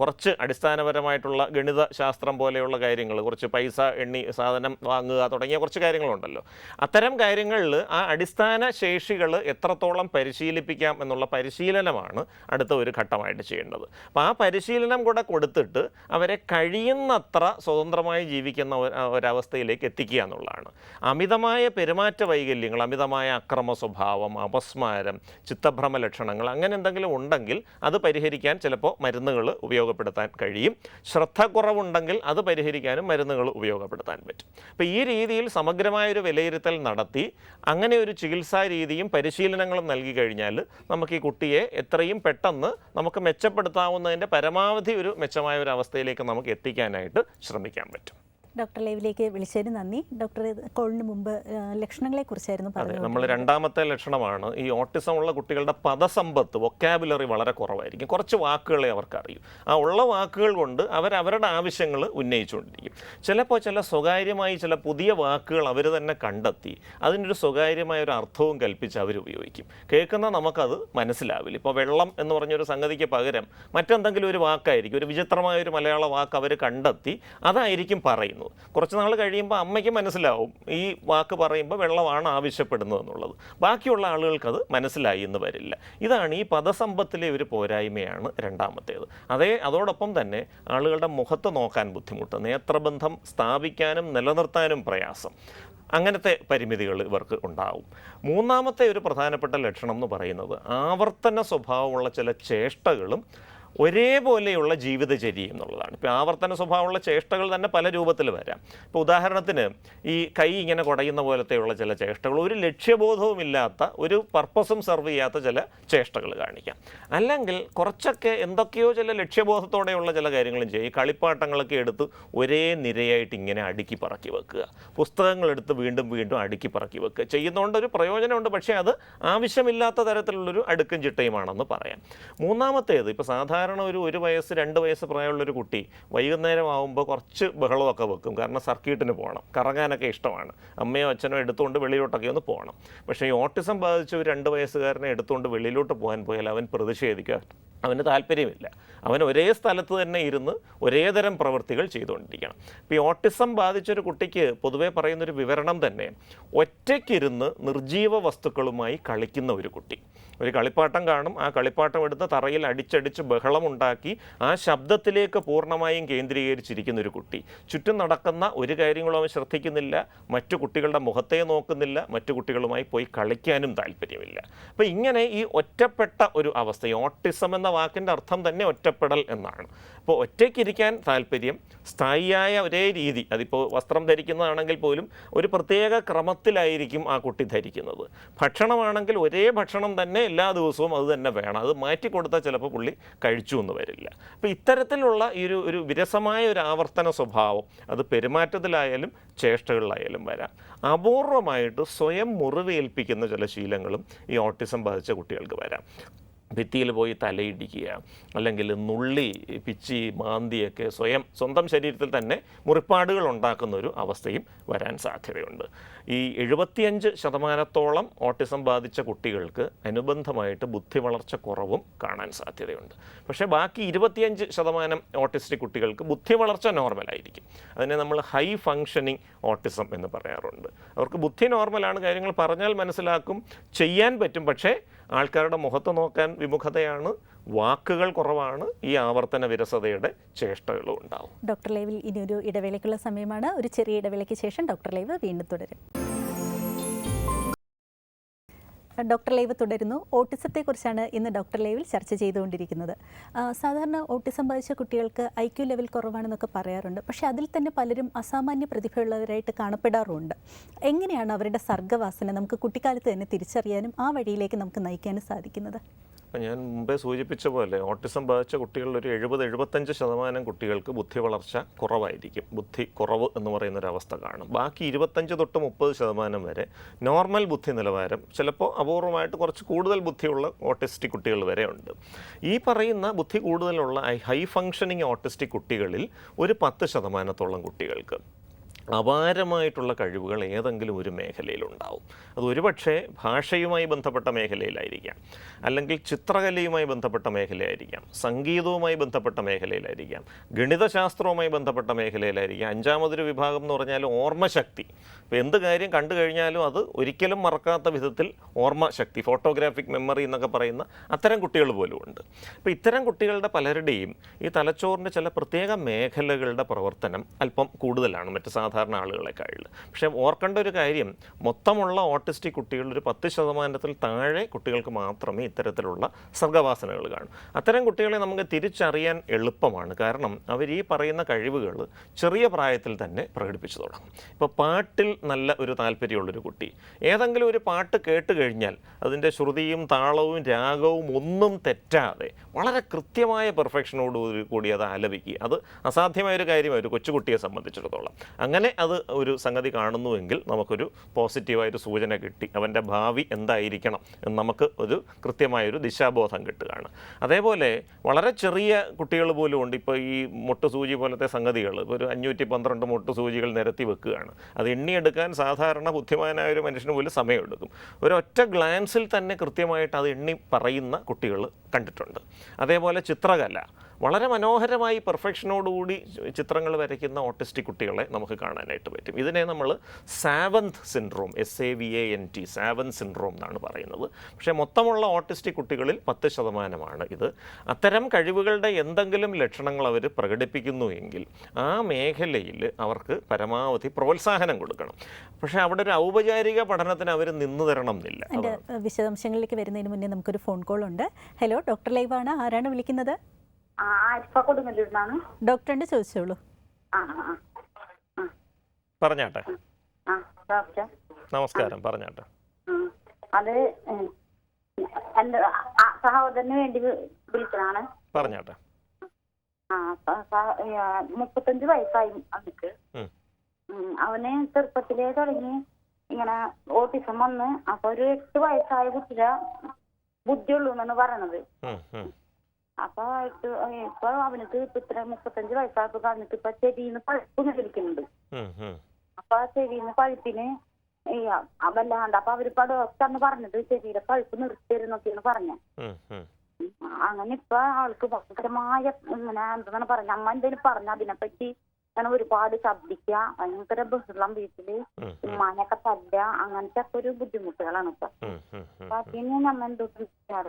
കുറച്ച് അടിസ്ഥാനപരമായിട്ടുള്ള ഗണിത ശാസ്ത്രം പോലെയുള്ള കാര്യങ്ങൾ, കുറച്ച് പൈസ എണ്ണി സാധനം വാങ്ങുക തുടങ്ങിയ കുറച്ച് കാര്യങ്ങളുണ്ടല്ലോ. അത്തരം കാര്യങ്ങളിൽ ആ അടിസ്ഥാന ശേഷികൾ എത്രത്തോളം പരിശീലിപ്പിക്കാം എന്നുള്ള പരിശീലനമാണ് അടുത്ത ഒരു ഘട്ടമായിട്ട് ചെയ്യേണ്ടത്. അപ്പോൾ ആ പരിശീലനം കൂടെ കൊടുത്തിട്ട് അവരെ കഴിയുന്നത്ര സ്വതന്ത്രമായി ജീവിക്കുന്ന ഒരവസ്ഥയിലേക്ക് എത്തിക്കുക എന്നുള്ളതാണ്. അമിതമായ പെരുമാറ്റ വൈകല്യങ്ങൾ, അമിതമായ അക്രമ സ്വഭാവം, അപസ്മാരം, ചിത്തഭ്രമ ലക്ഷണങ്ങൾ അങ്ങനെ എന്തെങ്കിലും ഉണ്ടെങ്കിൽ അത് പരിഹരിക്കാൻ ചിലപ്പോൾ മരുന്നുകൾ ഉപയോഗപ്പെടുത്താൻ കഴിയും. ശ്രദ്ധക്കുറവുണ്ടെങ്കിൽ അത് പരിഹരിക്കാനും മരുന്നുകൾ ഉപയോഗപ്പെടുത്താൻ പറ്റും. അപ്പോൾ ഈ രീതിയിൽ സമഗ്രമായൊരു വിലയിരുത്തൽ നടത്തി അങ്ങനെ ഒരു ചികിത്സാ രീതിയും പരിശീലനങ്ങളും നൽകി കഴിഞ്ഞാൽ നമുക്ക് ഈ കുട്ടിയെ എത്രയും പെട്ടെന്ന് നമുക്ക് മെച്ചപ്പെടുത്താവുന്നതിൻ്റെ പരമാവധി ഒരു മെച്ചമായ ഒരു അവസ്ഥയിലേക്ക് നമുക്ക് എത്തിക്കാനായിട്ട് ശ്രമിക്കാൻ പറ്റും. ഡോക്ടർ ലൈവിലേക്ക് വിളിച്ചതിന് നന്ദി. ഡോക്ടർ കോളിന് മുമ്പ് ലക്ഷണങ്ങളെക്കുറിച്ചായിരുന്നു പറഞ്ഞത്. നമ്മൾ രണ്ടാമത്തെ ലക്ഷണമാണ് ഈ ഓട്ടിസം ഉള്ള കുട്ടികളുടെ പദസമ്പത്ത്, വൊക്കാബുലറി വളരെ കുറവായിരിക്കും. കുറച്ച് വാക്കുകളെ അവർക്ക് അറിയും. ആ ഉള്ള വാക്കുകൾ കൊണ്ട് അവരുടെ ആവശ്യങ്ങൾ ഉന്നയിച്ചുകൊണ്ടിരിക്കും. ചിലപ്പോൾ ചില സ്വകാര്യമായി ചില പുതിയ വാക്കുകൾ അവർ തന്നെ കണ്ടെത്തി അതിനൊരു സ്വകാര്യമായ ഒരു അർത്ഥവും കൽപ്പിച്ച് അവർ ഉപയോഗിക്കും. കേൾക്കുന്ന നമുക്കത് മനസ്സിലാവില്ല. ഇപ്പോൾ വെള്ളം എന്ന് പറഞ്ഞൊരു സംഗതിക്ക് പകരം മറ്റെന്തെങ്കിലും ഒരു വാക്കായിരിക്കും, ഒരു വിചിത്രമായൊരു മലയാള വാക്ക് അവർ കണ്ടെത്തി അതായിരിക്കും പറയുന്നത്. കുറച്ച് നാൾ കഴിയുമ്പോൾ അമ്മയ്ക്ക് മനസ്സിലാവും ഈ വാക്ക് പറയുമ്പോൾ വെള്ളമാണ് ആവശ്യപ്പെടുന്നത് എന്നുള്ളത്. ബാക്കിയുള്ള ആളുകൾക്കത് മനസ്സിലായി എന്ന് വരില്ല. ഇതാണ് ഈ പദസമ്പത്തിലെ ഒരു പോരായ്മയാണ് രണ്ടാമത്തേത്. അതോടൊപ്പം തന്നെ ആളുകളുടെ മുഖത്ത് നോക്കാൻ ബുദ്ധിമുട്ട്, നേത്രബന്ധം സ്ഥാപിക്കാനും നിലനിർത്താനും പ്രയാസം, അങ്ങനത്തെ പരിമിതികൾ ഇവർക്ക് ഉണ്ടാവും. മൂന്നാമത്തെ ഒരു പ്രധാനപ്പെട്ട ലക്ഷണം എന്ന് പറയുന്നത് ആവർത്തന സ്വഭാവമുള്ള ചില ചേഷ്ടകളും ഒരേപോലെയുള്ള ജീവിതചര്യ എന്നുള്ളതാണ്. ഇപ്പോൾ ആവർത്തന സ്വഭാവമുള്ള ചേഷ്ടകൾ തന്നെ പല രൂപത്തിൽ വരാം. ഇപ്പോൾ ഉദാഹരണത്തിന് ഈ കൈ ഇങ്ങനെ കുടയുന്ന പോലത്തെയുള്ള ചില ചേഷ്ടകൾ, ഒരു ലക്ഷ്യബോധവും ഇല്ലാത്ത, ഒരു പർപ്പസും സെർവ് ചെയ്യാത്ത ചില ചേഷ്ടകൾ കാണിക്കാം. അല്ലെങ്കിൽ കുറച്ചൊക്കെ എന്തൊക്കെയോ ചില ലക്ഷ്യബോധത്തോടെയുള്ള ചില കാര്യങ്ങളും ചെയ്യും. ഈ കളിപ്പാട്ടങ്ങളൊക്കെ എടുത്ത് ഒരേ നിരയായിട്ട് ഇങ്ങനെ അടുക്കി പറക്കി വെക്കുക, പുസ്തകങ്ങളെടുത്ത് വീണ്ടും വീണ്ടും അടുക്കി പറക്കി വെക്കുക. ചെയ്യുന്നതുകൊണ്ട് ഒരു പ്രയോജനമുണ്ട്, പക്ഷേ അത് ആവശ്യമില്ലാത്ത തരത്തിലുള്ളൊരു അടുക്കും ചിട്ടയുമാണെന്ന് പറയാം. മൂന്നാമത്തേത്, ഇപ്പോൾ സാധാരണ ഒരു വയസ്സ് 2 വയസ്സ് പ്രായമുള്ളൊരു കുട്ടി വൈകുന്നേരം ആകുമ്പോൾ കുറച്ച് ബഹളമൊക്കെ വെക്കും. കാരണം സർക്യൂട്ടിന് പോകണം, കറങ്ങാനൊക്കെ ഇഷ്ടമാണ്, അമ്മയോ അച്ഛനോ എടുത്തുകൊണ്ട് വെളിയിലോട്ടൊക്കെ ഒന്ന് പോകണം. പക്ഷേ ഈ ഓട്ടിസം ബാധിച്ച ഒരു 2 വയസ്സുകാരനെ എടുത്തുകൊണ്ട് വെളിയിലോട്ട് പോകാൻ പോയാൽ അവൻ പ്രതിഷേധിക്കുക, അവന് താല്പര്യമില്ല. അവൻ ഒരേ സ്ഥലത്ത് തന്നെ ഇരുന്ന് ഒരേ തരം പ്രവൃത്തികൾ ചെയ്തുകൊണ്ടിരിക്കണം. ഇപ്പോൾ ഈ ഓട്ടിസം ബാധിച്ചൊരു കുട്ടിക്ക് പൊതുവേ പറയുന്നൊരു വിവരണം തന്നെ ഒറ്റയ്ക്കിരുന്ന് നിർജീവ വസ്തുക്കളുമായി കളിക്കുന്ന ഒരു കുട്ടി. ഒരു കളിപ്പാട്ടം കാണും, ആ കളിപ്പാട്ടം എടുത്ത് തറയിൽ അടിച്ചടിച്ച് ബഹളമുണ്ടാക്കി ആ ശബ്ദത്തിലേക്ക് പൂർണ്ണമായും കേന്ദ്രീകരിച്ചിരിക്കുന്ന ഒരു കുട്ടി. ചുറ്റും നടക്കുന്ന ഒരു കാര്യങ്ങളും അവൻ ശ്രദ്ധിക്കുന്നില്ല, മറ്റു കുട്ടികളുടെ മുഖത്തെ നോക്കുന്നില്ല, മറ്റു കുട്ടികളുമായി പോയി കളിക്കാനും താല്പര്യമില്ല. അപ്പോൾ ഇങ്ങനെ ഈ ഒറ്റപ്പെട്ട ഒരു അവസ്ഥ, ഈ ഓട്ടിസം എന്ന വാക്കിൻ്റെ അർത്ഥം തന്നെ ഒറ്റപ്പെടൽ എന്നാണ്. അപ്പോൾ ഒറ്റയ്ക്കിരിക്കാൻ താല്പര്യം, സ്ഥായിയായ ഒരേ രീതി, അതിപ്പോൾ വസ്ത്രം ധരിക്കുന്നതാണെങ്കിൽ പോലും ഒരു പ്രത്യേക ക്രമത്തിലായിരിക്കും ആ കുട്ടി ധരിക്കുന്നത്. ഭക്ഷണമാണെങ്കിൽ ഒരേ ഭക്ഷണം തന്നെ എല്ലാ ദിവസവും അത് തന്നെ വേണം, അത് മാറ്റിക്കൊടുത്താൽ ചിലപ്പോൾ പുള്ളി കഴിച്ചു എന്ന് വരില്ല. അപ്പോൾ ഇത്തരത്തിലുള്ള ഈ ഒരു വിരസമായ ഒരു ആവർത്തന സ്വഭാവം അത് പെരുമാറ്റത്തിലായാലും ചേഷ്ടകളിലായാലും വരാം. അപൂർവമായിട്ട് സ്വയം മുറിവേൽപ്പിക്കുന്ന ചില ശീലങ്ങളും ഈ ഓട്ടിസം ബാധിച്ച കുട്ടികൾക്ക് വരാം. ഭിത്തിയിൽ പോയി തലയിടിക്കുക, അല്ലെങ്കിൽ നുള്ളി പിച്ചി മാന്തിയൊക്കെ സ്വന്തം ശരീരത്തിൽ തന്നെ മുറിപ്പാടുകൾ ഉണ്ടാക്കുന്ന ഒരു അവസ്ഥയും വരാൻ സാധ്യതയുണ്ട്. ഈ 75% ഓട്ടിസം ബാധിച്ച കുട്ടികൾക്ക് അനുബന്ധമായിട്ട് ബുദ്ധി വളർച്ച കുറവും കാണാൻ സാധ്യതയുണ്ട്. പക്ഷേ ബാക്കി 25% ഓട്ടിസ്റ്റിക് കുട്ടികൾക്ക് ബുദ്ധി വളർച്ച നോർമലായിരിക്കും. അതിനെ നമ്മൾ ഹൈ ഫങ്ഷനിങ് ഓട്ടിസം എന്ന് പറയാറുണ്ട്. അവർക്ക് ബുദ്ധി നോർമലാണ്, കാര്യങ്ങൾ പറഞ്ഞാൽ മനസ്സിലാക്കും, ചെയ്യാൻ പറ്റും, പക്ഷേ ആൾക്കാരുടെ മുഖത്ത് നോക്കാൻ വിമുഖതയാണ്, വാക്കുകൾ കുറവാണ്, ഈ ആവർത്തന വിരസതയുടെ ചേഷ്ടകളും ഉണ്ടാവും. ഡോക്ടർ ലൈവിൽ ഇനി ഒരു ഇടവേളയ്ക്കുള്ള സമയമാണ്. ഒരു ചെറിയ ഇടവേളയ്ക്ക് ശേഷം ഡോക്ടർ ലൈവ് വീണ്ടും തുടരും. ഡോക്ടർ ലൈവ് തുടരുന്നു. ഓട്ടിസത്തെക്കുറിച്ചാണ് ഇന്ന് ഡോക്ടർ ലൈവിൽ ചർച്ച ചെയ്തുകൊണ്ടിരിക്കുന്നത്. സാധാരണ ഓട്ടിസം ബാധിച്ച കുട്ടികൾക്ക് IQ ലെവൽ കുറവാണെന്നൊക്കെ പറയാറുണ്ട്. പക്ഷേ അതിൽ തന്നെ പലരും അസാമാന്യ പ്രതിഭയുള്ളവരായിട്ട് കാണപ്പെടാറുമുണ്ട്. എങ്ങനെയാണ് അവരുടെ സർഗ്ഗവാസന നമുക്ക് കുട്ടിക്കാലത്ത് തന്നെ തിരിച്ചറിയാനും ആ വഴിയിലേക്ക് നമുക്ക് നയിക്കാനും സാധിക്കുന്നത്? അപ്പം ഞാൻ മുമ്പേ സൂചിപ്പിച്ച പോലെ ഓട്ടിസം ബാധിച്ച കുട്ടികളിൽ ഒരു 70-75% കുട്ടികൾക്ക് ബുദ്ധി വളർച്ച കുറവായിരിക്കും. ബുദ്ധി കുറവ് എന്ന് പറയുന്നൊരവസ്ഥ കാണും. ബാക്കി 25-30% വരെ നോർമൽ ബുദ്ധി നിലവാരം, ചിലപ്പോൾ അപൂർവമായിട്ട് കുറച്ച് കൂടുതൽ ബുദ്ധിയുള്ള ഓട്ടിസ്റ്റിക് കുട്ടികൾ വരെ ഉണ്ട്. ഈ പറയുന്ന ബുദ്ധി കൂടുതലുള്ള ഹൈ ഫങ്ഷനിങ് ഓട്ടിസ്റ്റിക് കുട്ടികളിൽ ഒരു 10% കുട്ടികൾക്ക് അപാരമായിട്ടുള്ള കഴിവുകൾ ഏതെങ്കിലും ഒരു മേഖലയിലുണ്ടാവും. അത് ഒരുപക്ഷെ ഭാഷയുമായി ബന്ധപ്പെട്ട മേഖലയിലായിരിക്കാം, അല്ലെങ്കിൽ ചിത്രകലയുമായി ബന്ധപ്പെട്ട മേഖലയായിരിക്കാം, സംഗീതവുമായി ബന്ധപ്പെട്ട മേഖലയിലായിരിക്കാം, ഗണിതശാസ്ത്രവുമായി ബന്ധപ്പെട്ട മേഖലയിലായിരിക്കാം. 5ാമതൊരു വിഭാഗം എന്ന് പറഞ്ഞാൽ ഓർമ്മശക്തി. ഇപ്പോൾ എന്ത് കാര്യം കണ്ടു കഴിഞ്ഞാലും അത് ഒരിക്കലും മറക്കാത്ത വിധത്തിൽ ഓർമ്മശക്തി, ഫോട്ടോഗ്രാഫിക് മെമ്മറി എന്നൊക്കെ പറയുന്ന അത്തരം കുട്ടികൾ പോലും ഉണ്ട്. അപ്പോൾ ഇത്തരം കുട്ടികളുടെ പലരുടെയും ഈ തലച്ചോറിൻ്റെ ചില പ്രത്യേക മേഖലകളുടെ പ്രവർത്തനം അല്പം കൂടുതലാണ് മറ്റ് സാധാരണ ആളുകളെക്കാൾ. പക്ഷേ ഓർക്കേണ്ട ഒരു കാര്യം, മൊത്തമുള്ള ഓട്ടിസ്റ്റിക് കുട്ടികളിൽ ഒരു 10% താഴെ കുട്ടികൾക്ക് മാത്രമേ ഇത്തരത്തിലുള്ള സർഗ്ഗവാസനകൾ കാണൂ. അത്തരം കുട്ടികളെ നമുക്ക് തിരിച്ചറിയാൻ എളുപ്പമാണ്. കാരണം അവർ ഈ പറയുന്ന കഴിവുകൾ ചെറിയ പ്രായത്തിൽ തന്നെ പ്രകടിപ്പിച്ചു തുടങ്ങും. ഇപ്പോൾ പാട്ടിൽ നല്ല ഒരു താല്പര്യമുള്ളൊരു കുട്ടി ഏതെങ്കിലും ഒരു പാട്ട് കേട്ട് കഴിഞ്ഞാൽ അതിൻ്റെ ശ്രുതിയും താളവും രാഗവും ഒന്നും തെറ്റാതെ വളരെ കൃത്യമായ പെർഫെക്ഷനോട് കൂടി അത് ആലപിക്കുക, അത് അസാധ്യമായൊരു കാര്യമാണ് ഒരു കൊച്ചുകുട്ടിയെ സംബന്ധിച്ചിടത്തോളം. അങ്ങനെ അത് ഒരു സംഗതി കാണുന്നുവെങ്കിൽ നമുക്കൊരു പോസിറ്റീവായൊരു സൂചന കിട്ടി, അവൻ്റെ ഭാവി എന്തായിരിക്കണം എന്ന് നമുക്ക് ഒരു കൃത്യമായൊരു ദിശാബോധം കിട്ടുകയാണ്. അതേപോലെ വളരെ ചെറിയ കുട്ടികൾ പോലും ഉണ്ട്. ഇപ്പോൾ ഈ മുട്ടുസൂചി പോലത്തെ സംഗതികൾ, ഒരു 512 മുട്ടുസൂചികൾ നിരത്തി വെക്കുകയാണ്. അത് എണ്ണിയെടുക്കാൻ സാധാരണ ബുദ്ധിമാനായ ഒരു മനുഷ്യന് പോലും സമയമെടുക്കും. ഒരൊറ്റ ഗ്ലാൻസിൽ തന്നെ കൃത്യമായിട്ട് അത് എണ്ണി പറയുന്ന കുട്ടികൾ കണ്ടിട്ടുണ്ട്. അതേപോലെ ചിത്രകല, വളരെ മനോഹരമായി പെർഫെക്ഷനോടുകൂടി ചിത്രങ്ങൾ വരയ്ക്കുന്ന ഓട്ടിസ്റ്റിക് കുട്ടികളെ നമുക്ക് കാണാനായിട്ട് പറ്റും. ഇതിനെ നമ്മൾ Sawant syndrome, SAVANT, Sawant syndrome എന്നാണ് പറയുന്നത്. പക്ഷേ മൊത്തമുള്ള ഓട്ടിസ്റ്റിക് കുട്ടികളിൽ 10% ഇത്. അത്തരം കഴിവുകളുടെ എന്തെങ്കിലും ലക്ഷണങ്ങൾ അവർ പ്രകടിപ്പിക്കുന്നു എങ്കിൽ ആ മേഖലയിൽ അവർക്ക് പരമാവധി പ്രോത്സാഹനം കൊടുക്കണം. പക്ഷേ അവിടെ ഒരു ഔപചാരിക പഠനത്തിന് അവർ നിന്നു തരണം എന്നില്ല. എൻ്റെ വിശദാംശങ്ങളിലേക്ക് വരുന്നതിന് മുന്നേ നമുക്കൊരു ഫോൺ കോൾ ഉണ്ട്. ഹലോ, ഡോക്ടർ ലൈവാണ്, ആരാണ് വിളിക്കുന്നത്? ആരിഫ കൊടുങ്ങല്ലൂരിന്നാണ്. ഡോക്ടറിന്റെ ചോദിച്ചോളൂ. ആ ആ ആ പറഞ്ഞാട്ടെ. ആ ഡോക്ടർ നമസ്കാരം, പറഞ്ഞാട്ടെ. അത് എന്റെ സഹോദരന് വേണ്ടി വിളിച്ചതാണ്. പറഞ്ഞാട്ടെ. 35 വയസ്സായി അവർക്ക്. അവന് ചെറുപ്പത്തിലേ തുടങ്ങി ഇങ്ങനെ ഓട്ടിസം വന്ന്, അപ്പൊ ഒരു 8 വയസ്സായ കുട്ടിയുടെ ബുദ്ധിയുള്ളൂ എന്നാണ് പറയണത്. അപ്പൊ ഇപ്പൊ അവനക്ക് ഇത്ര 35 വയസ്സായപ്പോ അവനക്ക് ഇപ്പൊ ചെവിന്ന് പഴുപ്പ് നിലനിൽക്കുന്നുണ്ട്. അപ്പൊ ആ ചെവിന്ന് പഴുപ്പിന് വല്ലാണ്ട്. അപ്പൊ അവരിപ്പോ ഡോക്ടറിന് പറഞ്ഞത് ചെവിയുടെ പഴുപ്പ് നിർത്തരുന്നൊക്കെയാണ് പറഞ്ഞത്. അങ്ങനെ ഇപ്പൊ ആൾക്ക് ഭയങ്കരമായ ഇങ്ങനെ എന്താണ് പറഞ്ഞ, അമ്മ എന്തേലും പറഞ്ഞ അതിനെപ്പറ്റി അങ്ങനെ ഒരുപാട് ശബ്ദിക്കുക, ഭയങ്കര ബഹളം, വീട്ടില് ഉമ്മാനൊക്കെ തല്ല, അങ്ങനത്തെ ഒക്കെ ഒരു ബുദ്ധിമുട്ടുകളാണ് ഇപ്പൊ. അപ്പൊ അതിന് നമ്മ എന്തോ ഡോക്ടർ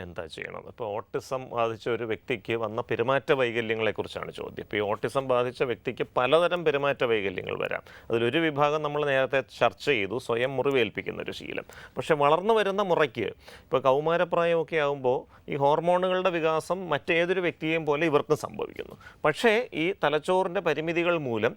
എന്താ ചെയ്യണത്? ഇപ്പോൾ ഓട്ടിസം ബാധിച്ച ഒരു വ്യക്തിക്ക് വന്ന പെരുമാറ്റ വൈകല്യങ്ങളെക്കുറിച്ചാണ് ചോദ്യം. ഇപ്പോൾ ഈ ഓട്ടിസം ബാധിച്ച വ്യക്തിക്ക് പലതരം പെരുമാറ്റ വൈകല്യങ്ങൾ വരാം. അതിലൊരു വിഭാഗം നമ്മൾ നേരത്തെ ചർച്ച ചെയ്തു, സ്വയം മുറിവേൽപ്പിക്കുന്ന ഒരു ശീലം. പക്ഷേ വളർന്നു വരുന്ന മുറയ്ക്ക് ഇപ്പോൾ കൗമാരപ്രായമൊക്കെ ആകുമ്പോൾ ഈ ഹോർമോണുകളുടെ വികാസം മറ്റേതൊരു വ്യക്തിയെയും പോലെ ഇവർക്കും സംഭവിക്കുന്നു. പക്ഷേ ഈ തലച്ചോറിൻ്റെ പരിമിതികൾ മൂലം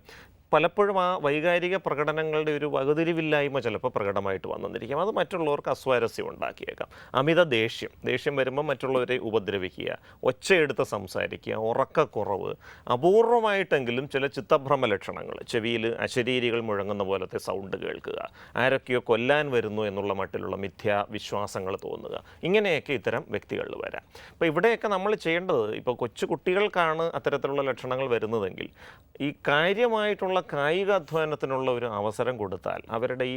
പലപ്പോഴും ആ വൈകാരിക പ്രകടനങ്ങളുടെ ഒരു വകതിരിവില്ലായ്മ ചിലപ്പോൾ പ്രകടമായിട്ട് വന്നിരിക്കും. അത് മറ്റുള്ളവർക്ക് അസ്വാരസ്യം ഉണ്ടാക്കിയേക്കാം. അമിത ദേഷ്യം വരുമ്പോൾ മറ്റുള്ളവരെ ഉപദ്രവിക്കുക, ഒച്ചയെടുത്ത് സംസാരിക്കുക, ഉറക്കക്കുറവ്, അപൂർവമായിട്ടെങ്കിലും ചില ചിത്തഭ്രമ ലക്ഷണങ്ങൾ, ചെവിയിൽ അശരീരികൾ മുഴങ്ങുന്ന പോലത്തെ സൗണ്ട് കേൾക്കുക, ആരൊക്കെയോ കൊല്ലാൻ വരുന്നു എന്നുള്ള മട്ടിലുള്ള മിഥ്യാവിശ്വാസങ്ങൾ തോന്നുക, ഇങ്ങനെയൊക്കെ ഇത്തരം വ്യക്തികളിൽ വരാം. അപ്പോൾ ഇവിടെയൊക്കെ നമ്മൾ ചെയ്യേണ്ടത്, ഇപ്പോൾ കൊച്ചു കുട്ടികൾക്കാണ് അത്തരത്തിലുള്ള ലക്ഷണങ്ങൾ വരുന്നതെങ്കിൽ ഈ കാര്യമായിട്ടുള്ള കായിക അധ്വാനത്തിനുള്ള ഒരു അവസരം കൊടുത്താൽ അവരുടെ ഈ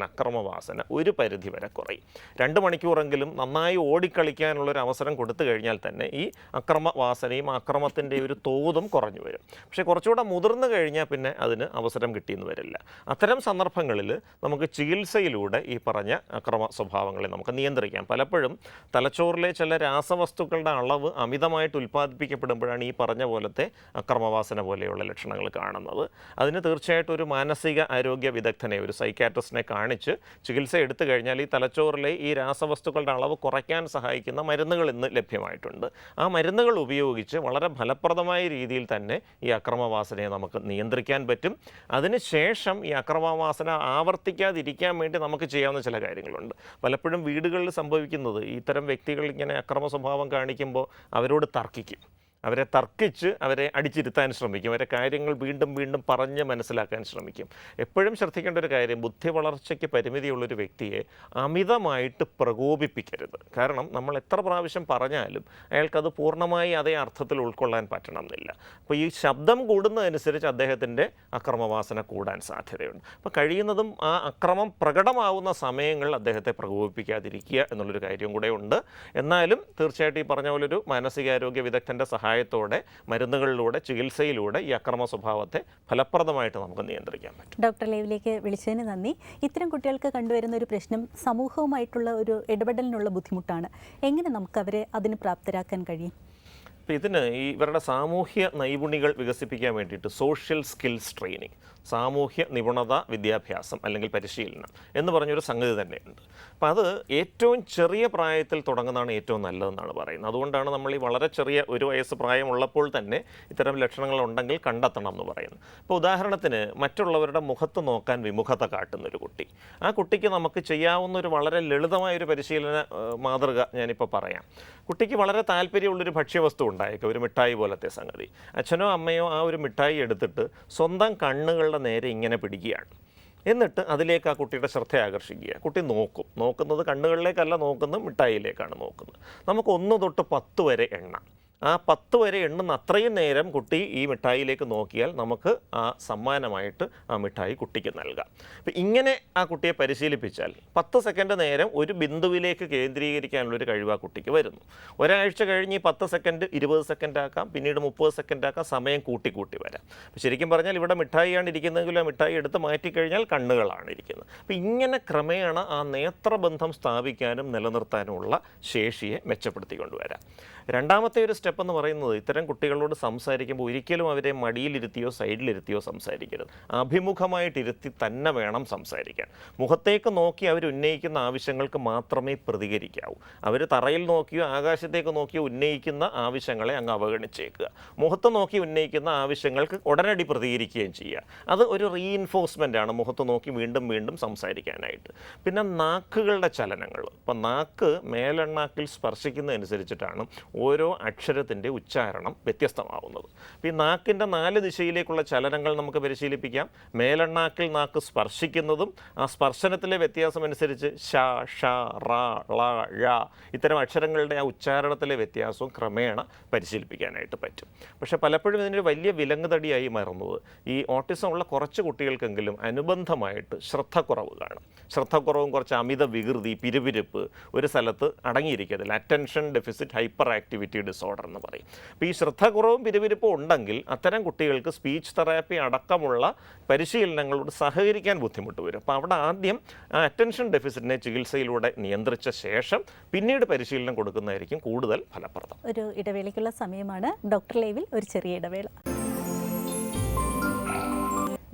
അക്രമവാസന ഒരു പരിധി വരെ കുറയും. 2 മണിക്കൂറെങ്കിലും നന്നായി ഓടിക്കളിക്കാനുള്ളൊരു അവസരം കൊടുത്തു കഴിഞ്ഞാൽ തന്നെ ഈ അക്രമവാസനയും അക്രമത്തിൻ്റെ ഒരു തോതും കുറഞ്ഞു വരും. പക്ഷേ കുറച്ചുകൂടെ മുതിർന്നു കഴിഞ്ഞാൽ പിന്നെ അതിന് അവസരം കിട്ടിയെന്ന് വരില്ല. അത്തരം സന്ദർഭങ്ങളിൽ നമുക്ക് ചികിത്സയിലൂടെ ഈ പറഞ്ഞ അക്രമ സ്വഭാവങ്ങളെ നമുക്ക് നിയന്ത്രിക്കാം. പലപ്പോഴും തലച്ചോറിലെ ചില രാസവസ്തുക്കളുടെ അളവ് അമിതമായിട്ട് ഉൽപ്പാദിപ്പിക്കപ്പെടുമ്പോഴാണ് ഈ പറഞ്ഞ പോലത്തെ അക്രമവാസന പോലെയുള്ള ലക്ഷണങ്ങൾ കാണുന്നത്. അതിന് തീർച്ചയായിട്ടും ഒരു മാനസിക ആരോഗ്യ വിദഗ്ധനെ, ഒരു സൈക്യാട്രിസ്റ്റിനെ കാണിച്ച് ചികിത്സ എടുത്തു കഴിഞ്ഞാൽ ഈ തലച്ചോറിലെ ഈ രാസവസ്തുക്കളുടെ അളവ് കുറയ്ക്കാൻ സഹായിക്കുന്ന മരുന്നുകൾ ഇന്ന് ലഭ്യമായിട്ടുണ്ട്. ആ മരുന്നുകൾ ഉപയോഗിച്ച് വളരെ ഫലപ്രദമായ രീതിയിൽ തന്നെ ഈ അക്രമവാസനയെ നമുക്ക് നിയന്ത്രിക്കാൻ പറ്റും. അതിനുശേഷം ഈ അക്രമവാസന ആവർത്തിക്കാതിരിക്കാൻ വേണ്ടി നമുക്ക് ചെയ്യാവുന്ന ചില കാര്യങ്ങളുണ്ട്. പലപ്പോഴും വീടുകളിൽ സംഭവിക്കുന്നത്, ഇത്തരം വ്യക്തികൾ ഇങ്ങനെ അക്രമ സ്വഭാവം കാണിക്കുമ്പോൾ അവരോട് തർക്കിക്കും, അവരെ തർക്കിച്ച് അവരെ അടിച്ചിരുത്താൻ ശ്രമിക്കും, അവരെ കാര്യങ്ങൾ വീണ്ടും വീണ്ടും പറഞ്ഞ് മനസ്സിലാക്കാൻ ശ്രമിക്കും. എപ്പോഴും ശ്രദ്ധിക്കേണ്ട ഒരു കാര്യം, ബുദ്ധി വളർച്ചയ്ക്ക് പരിമിതിയുള്ളൊരു വ്യക്തിയെ അമിതമായിട്ട് പ്രകോപിപ്പിക്കരുത്. കാരണം നമ്മൾ എത്ര പ്രാവശ്യം പറഞ്ഞാലും അയാൾക്കത് പൂർണ്ണമായി അതേ അർത്ഥത്തിൽ ഉൾക്കൊള്ളാൻ പറ്റണമെന്നില്ല. അപ്പോൾ ഈ ശബ്ദം കൂടുന്നതനുസരിച്ച് അദ്ദേഹത്തിൻ്റെ അക്രമവാസന കൂടാൻ സാധ്യതയുണ്ട്. അപ്പോൾ കഴിയുന്നതും ആ അക്രമം പ്രകടമാവുന്ന സമയങ്ങളിൽ അദ്ദേഹത്തെ പ്രകോപിപ്പിക്കാതിരിക്കുക എന്നുള്ളൊരു കാര്യം കൂടെ ഉണ്ട്. എന്നാലും തീർച്ചയായിട്ടും ഈ പറഞ്ഞ പോലൊരു മാനസികാരോഗ്യ വിദഗ്ധൻ്റെ സഹായത്തോടെ, മരുന്നുകളിലൂടെ, ചികിത്സയിലൂടെ ഈ അക്രമ സ്വഭാവത്തെ ഫലപ്രദമായിട്ട് നമുക്ക് നിയന്ത്രിക്കാൻ പറ്റും. ഡോക്ടർ ലൈവിലേക്ക് വിളിച്ചതിന് നന്ദി. ഇത്തരം കുട്ടികൾക്ക് കണ്ടുവരുന്ന ഒരു പ്രശ്നം സമൂഹവുമായിട്ടുള്ള ഒരു ഇടപെടലിനുള്ള ബുദ്ധിമുട്ടാണ്. എങ്ങനെ നമുക്ക് അവരെ അതിന് പ്രാപ്തരാക്കാൻ കഴിയും? അപ്പോൾ ഇതിന് ഇവരുടെ സാമൂഹ്യ നൈപുണികൾ വികസിപ്പിക്കാൻ വേണ്ടിയിട്ട് സോഷ്യൽ സ്കിൽസ് ട്രെയിനിങ്, സാമൂഹ്യ നിപുണത വിദ്യാഭ്യാസം അല്ലെങ്കിൽ പരിശീലനം എന്ന് പറഞ്ഞൊരു സംഗതി തന്നെയുണ്ട്. അപ്പം അത് ഏറ്റവും ചെറിയ പ്രായത്തിൽ തുടങ്ങുന്നതാണ് ഏറ്റവും നല്ലതെന്നാണ് പറയുന്നത്. അതുകൊണ്ടാണ് നമ്മൾ ഈ വളരെ ചെറിയ 1 വയസ്സ് പ്രായമുള്ളപ്പോൾ തന്നെ ഇത്തരം ലക്ഷണങ്ങളുണ്ടെങ്കിൽ കണ്ടെത്തണം എന്ന് പറയുന്നത്. ഇപ്പോൾ ഉദാഹരണത്തിന്, മറ്റുള്ളവരുടെ മുഖത്ത് നോക്കാൻ വിമുഖത കാട്ടുന്നൊരു കുട്ടി, ആ കുട്ടിക്ക് നമുക്ക് ചെയ്യാവുന്ന ഒരു വളരെ ലളിതമായൊരു പരിശീലന മാതൃക ഞാനിപ്പോൾ പറയാം. കുട്ടിക്ക് വളരെ താല്പര്യമുള്ളൊരു ഭക്ഷ്യവസ്തു ഉണ്ടായേക്കാം, ഒരു മിഠായി പോലത്തെ സംഗതി. അച്ഛനോ അമ്മയോ ആ ഒരു മിഠായി എടുത്തിട്ട് സ്വന്തം കണ്ണുകളുടെ നേരെ ഇങ്ങനെ പിടിക്കുകയാണ്. എന്നിട്ട് അതിലേക്ക് ആ കുട്ടിയുടെ ശ്രദ്ധ ആകർഷിക്കുക. കുട്ടി നോക്കുന്നത് കണ്ണുകളിലേക്കല്ല നോക്കുന്നത്, മിഠായിയിലേക്കാണ് നോക്കുന്നത്. നമുക്ക് 1 തൊട്ട് 10 വരെ എണ്ണാം. ആ 10 വരെ എണ്ണുന്ന അത്രയും നേരം കുട്ടി ഈ മിഠായിലേക്ക് നോക്കിയാൽ നമുക്ക് ആ സമ്മാനമായിട്ട് ആ മിഠായി കുട്ടിക്ക് നൽകാം. അപ്പം ഇങ്ങനെ ആ കുട്ടിയെ പരിശീലിപ്പിച്ചാൽ 10 സെക്കൻഡ് നേരം ഒരു ബിന്ദുവിലേക്ക് കേന്ദ്രീകരിക്കാനുള്ളൊരു കഴിവ് ആ കുട്ടിക്ക് വരുന്നു. ഒരാഴ്ച കഴിഞ്ഞ് ഈ 10 സെക്കൻഡ് 20 സെക്കൻഡ് ആക്കാം, പിന്നീട് 30 സെക്കൻഡ് ആക്കാം, സമയം കൂട്ടി വരാം. അപ്പം ശരിക്കും പറഞ്ഞാൽ ഇവിടെ മിഠായിയാണ് ഇരിക്കുന്നതെങ്കിലും ആ മിഠായി എടുത്ത് മാറ്റിക്കഴിഞ്ഞാൽ കണ്ണുകളാണ് ഇരിക്കുന്നത്. അപ്പം ഇങ്ങനെ ക്രമേണ ആ നേത്രബന്ധം സ്ഥാപിക്കാനും നിലനിർത്താനുമുള്ള ശേഷിയെ മെച്ചപ്പെടുത്തിക്കൊണ്ടുവരാം. രണ്ടാമത്തെ ഒരു സ്റ്റെപ്പ് സ്റ്റെപ്പ് എന്ന് പറയുന്നത് ഇത്തരം കുട്ടികളോട് സംസാരിക്കുമ്പോൾ ഒരിക്കലും അവരെ മടിയിലിരുത്തിയോ സൈഡിലിരുത്തിയോ സംസാരിക്കരുത്. അഭിമുഖമായിട്ടിരുത്തി തന്നെ വേണം സംസാരിക്കാൻ. മുഖത്തേക്ക് നോക്കി അവർ ഉന്നയിക്കുന്ന ആവശ്യങ്ങൾക്ക് മാത്രമേ പ്രതികരിക്കാവൂ. അവർ തറയിൽ നോക്കിയോ ആകാശത്തേക്ക് നോക്കിയോ ഉന്നയിക്കുന്ന ആവശ്യങ്ങളെ അങ്ങ് അവഗണിച്ചേക്കുക. മുഖത്ത് നോക്കി ഉന്നയിക്കുന്ന ആവശ്യങ്ങൾക്ക് ഉടനടി പ്രതികരിക്കുകയും ചെയ്യുക. അത് ഒരു റീഇൻഫോഴ്സ്മെൻ്റ് ആണ് മുഖത്ത് നോക്കി വീണ്ടും വീണ്ടും സംസാരിക്കാനായിട്ട്. പിന്നെ നാക്കുകളുടെ ചലനങ്ങൾ. ഇപ്പം നാക്ക് മേലെണ്ണാക്കിൽ സ്പർശിക്കുന്നതനുസരിച്ചിട്ടാണ് ഓരോ അക്ഷരത്തിൻ്റെ ഉച്ചാരണം വ്യത്യസ്തമാവുന്നത്. അപ്പോൾ ഈ നാക്കിൻ്റെ 4 ദിശയിലേക്കുള്ള ചലനങ്ങൾ നമുക്ക് പരിശീലിപ്പിക്കാം. മേലെണ്ണാക്കിൽ നാക്ക് സ്പർശിക്കുന്നതും ആ സ്പർശനത്തിലെ വ്യത്യാസം അനുസരിച്ച് ഷ, ഷ, റ, ള, ഴ ഇത്തരം അക്ഷരങ്ങളുടെ ആ ഉച്ചാരണത്തിലെ വ്യത്യാസവും ക്രമേണ പരിശീലിപ്പിക്കാനായിട്ട് പറ്റും. പക്ഷേ പലപ്പോഴും ഇതിനൊരു വലിയ വിലങ്ങുതടിയായി മാറുന്നത് ഈ ഓട്ടിസം ഉള്ള കുറച്ച് കുട്ടികൾക്കെങ്കിലും അനുബന്ധമായിട്ട് ശ്രദ്ധക്കുറവ് കാണും. ശ്രദ്ധക്കുറവും കുറച്ച് അമിത വികൃതി, പിരിപിരിപ്പ് ഒരു സ്ഥലത്ത് അടങ്ങിയിരിക്കത്തില്ല. അറ്റൻഷൻ ഡെഫിസിറ്റ് ഹൈപ്പർ ആക്ടിവിറ്റി ഡിസോർഡർ എന്ന് പറയും. അപ്പോൾ ഈ ശ്രദ്ധക്കുറവും പിരിപിരിപ്പും ഉണ്ടെങ്കിൽ അത്തരം കുട്ടികൾക്ക് സ്പീച്ച് തെറാപ്പി അടക്കമുള്ള പരിശീലനങ്ങളോട് സഹകരിക്കാൻ ബുദ്ധിമുട്ട് വരും. അപ്പോൾ അവിടെ ആദ്യം ആ അറ്റൻഷൻ ഡെഫിസിറ്റിനെ ചികിത്സയിലൂടെ നിയന്ത്രിച്ച ശേഷം പിന്നീട് പരിശീലനം കൊടുക്കുന്നതായിരിക്കും കൂടുതൽ ഫലപ്രദം. ഒരു ഇടവേളയ്ക്കുള്ള സമയമാണ്. ഡോക്ടർ ലൈവിൽ ഒരു ചെറിയ ഇടവേള.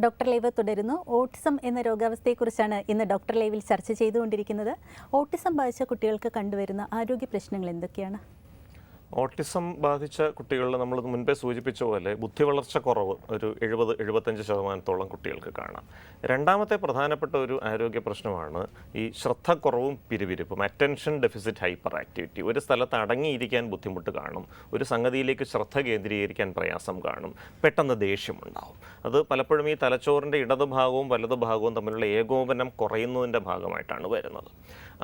ഡോക്ടർ ലൈവ് തുടരുന്നു. ഓട്ടിസം എന്ന രോഗാവസ്ഥയെക്കുറിച്ചാണ് ഇന്ന് ഡോക്ടർ ലൈവിൽ ചർച്ച ചെയ്തുകൊണ്ടിരിക്കുന്നത്. ഓട്ടിസം ബാധിച്ച കുട്ടികൾക്ക് കണ്ടുവരുന്ന ആരോഗ്യ പ്രശ്നങ്ങൾ എന്തൊക്കെയാണ്? ഓട്ടിസം ബാധിച്ച കുട്ടികളിൽ നമ്മൾ മുൻപേ സൂചിപ്പിച്ച പോലെ ബുദ്ധിവളർച്ച കുറവ് ഒരു 70-75% കുട്ടികൾക്ക് കാണാം. രണ്ടാമത്തെ പ്രധാനപ്പെട്ട ഒരു ആരോഗ്യ പ്രശ്നമാണ് ഈ ശ്രദ്ധക്കുറവും പിരിവിരിപ്പും, അറ്റൻഷൻ ഡെഫിസിറ്റ് ഹൈപ്പർ ആക്ടിവിറ്റി. ഒരു സ്ഥലത്ത് അടങ്ങിയിരിക്കാൻ ബുദ്ധിമുട്ട് കാണും, ഒരു സംഗതിയിലേക്ക് ശ്രദ്ധ കേന്ദ്രീകരിക്കാൻ പ്രയാസം കാണും, പെട്ടെന്ന് ദേഷ്യമുണ്ടാവും. അത് പലപ്പോഴും ഈ തലച്ചോറിൻ്റെ ഇടതുഭാഗവും വലതുഭാഗവും തമ്മിലുള്ള ഏകോപനം കുറയുന്നതിൻ്റെ ഭാഗമായിട്ടാണ് വരുന്നത്.